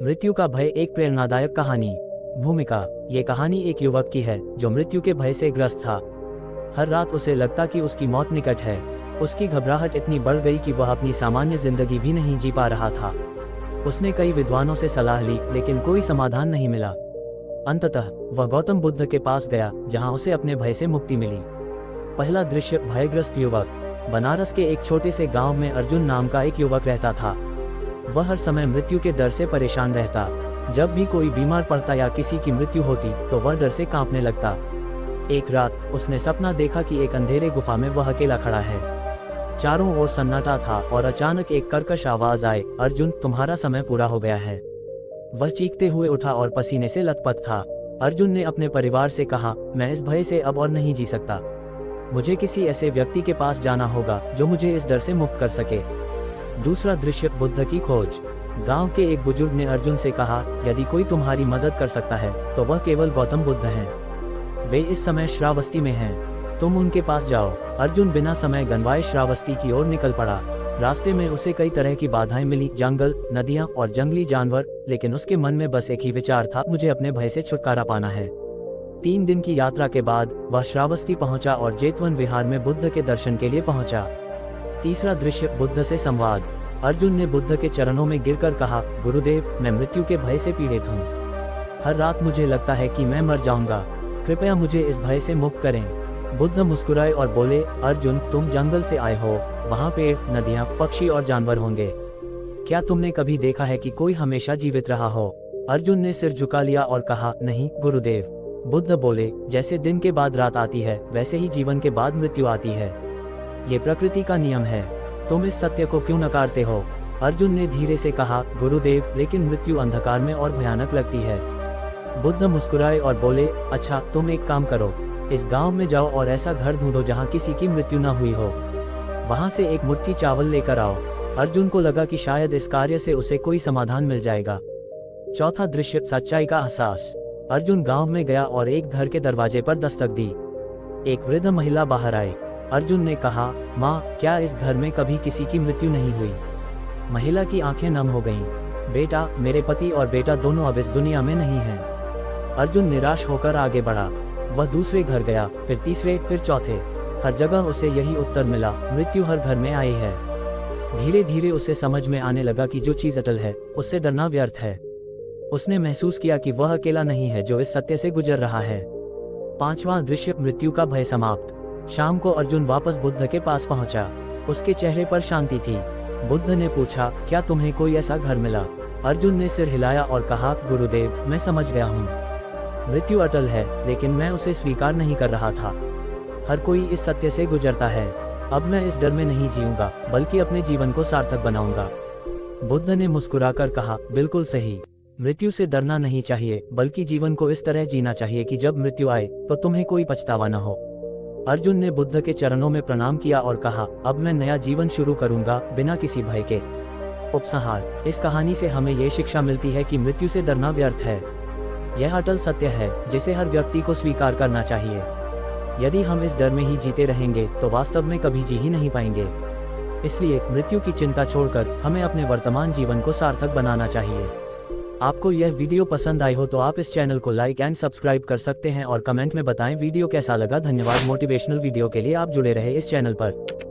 मृत्यु का भय, एक प्रेरणादायक कहानी। भूमिका। ये कहानी एक युवक की है जो मृत्यु के भय से ग्रस्त था। हर रात उसे लगता कि उसकी मौत निकट है। उसकी घबराहट इतनी बढ़ गई कि वह अपनी सामान्य जिंदगी भी नहीं जी पा रहा था। उसने कई विद्वानों से सलाह ली, लेकिन कोई समाधान नहीं मिला। अंततः वह गौतम बुद्ध के पास गया, जहां उसे अपने भय से मुक्ति मिली। पहला दृश्य, भयग्रस्त युवक। बनारस के एक छोटे से गांव में अर्जुन नाम का एक युवक रहता था। वह हर समय मृत्यु के डर से परेशान रहता। जब भी कोई बीमार पड़ता या किसी की मृत्यु होती तो वह डर से कांपने लगता। एक रात उसने सपना देखा कि एक अंधेरे गुफा में वह अकेला खड़ा है। चारों ओर सन्नाटा था और अचानक एक कर्कश आवाज आए, अर्जुन, तुम्हारा समय पूरा हो गया है। वह चीखते हुए उठा और पसीने से लथपथ था। अर्जुन ने अपने परिवार से कहा, मैं इस भय से अब और नहीं जी सकता। मुझे किसी ऐसे व्यक्ति के पास जाना होगा जो मुझे इस डर से मुक्त कर सके। दूसरा दृश्य, बुद्ध की खोज। गांव के एक बुजुर्ग ने अर्जुन से कहा, यदि कोई तुम्हारी मदद कर सकता है तो वह केवल गौतम बुद्ध हैं। वे इस समय श्रावस्ती में हैं। तुम उनके पास जाओ। अर्जुन बिना समय गंवाए श्रावस्ती की ओर निकल पड़ा। रास्ते में उसे कई तरह की बाधाएं मिली, जंगल, नदियां और जंगली जानवर, लेकिन उसके मन में बस एक ही विचार था, मुझे अपने भय से छुटकारा पाना है। 3 दिन की यात्रा के बाद वह श्रावस्ती पहुंचा और जेतवन विहार में बुद्ध के दर्शन के लिए पहुंचा। तीसरा दृश्य, बुद्ध से संवाद। अर्जुन ने बुद्ध के चरणों में गिरकर कहा, गुरुदेव, मैं मृत्यु के भय से पीड़ित हूँ। हर रात मुझे लगता है कि मैं मर जाऊंगा। कृपया मुझे इस भय से मुक्त करें। बुद्ध मुस्कुराए और बोले, अर्जुन, तुम जंगल से आए हो। वहाँ पेड़, नदियाँ, पक्षी और जानवर होंगे। क्या तुमने कभी देखा है कि कोई हमेशा जीवित रहा हो? अर्जुन ने सिर झुका लिया और कहा, नहीं गुरुदेव। बुद्ध बोले, जैसे दिन के बाद रात आती है, वैसे ही जीवन के बाद मृत्यु आती है। ये प्रकृति का नियम है। तुम इस सत्य को क्यों नकारते हो? अर्जुन ने धीरे से कहा, गुरुदेव, लेकिन मृत्यु अंधकार में और भयानक लगती है। बुद्ध मुस्कुराए और बोले, अच्छा, तुम एक काम करो, इस गांव में जाओ और ऐसा घर ढूंढो जहां किसी की मृत्यु न हुई हो। वहां से एक मुट्ठी चावल लेकर आओ। अर्जुन को लगा कि शायद इस कार्य से उसे कोई समाधान मिल जाएगा। चौथा दृश्य, सच्चाई का एहसास। अर्जुन गांव में गया और एक घर के दरवाजे पर दस्तक दी। एक वृद्ध महिला बाहर आई। अर्जुन ने कहा, माँ, क्या इस घर में कभी किसी की मृत्यु नहीं हुई? महिला की आंखें नम हो गईं। बेटा, मेरे पति और बेटा दोनों अब इस दुनिया में नहीं हैं। अर्जुन निराश होकर आगे बढ़ा। वह दूसरे घर गया, फिर तीसरे, फिर चौथे। हर जगह उसे यही उत्तर मिला, मृत्यु हर घर में आई है। धीरे धीरे उसे समझ में आने लगा कि जो चीज अटल है उससे डरना व्यर्थ है। उसने महसूस किया कि वह अकेला नहीं है जो इस सत्य से गुजर रहा है। पांचवां दृश्य, मृत्यु का भय समाप्त। शाम को अर्जुन वापस बुद्ध के पास पहुंचा। उसके चेहरे पर शांति थी। बुद्ध ने पूछा, क्या तुम्हें कोई ऐसा घर मिला? अर्जुन ने सिर हिलाया और कहा, गुरुदेव, मैं समझ गया हूँ। मृत्यु अटल है, लेकिन मैं उसे स्वीकार नहीं कर रहा था। हर कोई इस सत्य से गुजरता है। अब मैं इस डर में नहीं जीऊंगा, बल्कि अपने जीवन को सार्थक बनाऊंगा। बुद्ध ने मुस्कुराकर कहा, बिल्कुल सही। मृत्यु से डरना नहीं चाहिए, बल्कि जीवन को इस तरह जीना चाहिए कि जब मृत्यु आए तो तुम्हें कोई पछतावा न हो। अर्जुन ने बुद्ध के चरणों में प्रणाम किया और कहा, अब मैं नया जीवन शुरू करूंगा, बिना किसी भय के। उपसंहार। इस कहानी से हमें ये शिक्षा मिलती है कि मृत्यु से डरना व्यर्थ है। यह अटल सत्य है जिसे हर व्यक्ति को स्वीकार करना चाहिए। यदि हम इस डर में ही जीते रहेंगे तो वास्तव में कभी जी ही नहीं पाएंगे। इसलिए मृत्यु की चिंता छोड़कर हमें अपने वर्तमान जीवन को सार्थक बनाना चाहिए। आपको यह वीडियो पसंद आई हो तो आप इस चैनल को लाइक एंड सब्सक्राइब कर सकते हैं और कमेंट में बताएं वीडियो कैसा लगा। धन्यवाद। मोटिवेशनल वीडियो के लिए आप जुड़े रहे इस चैनल पर।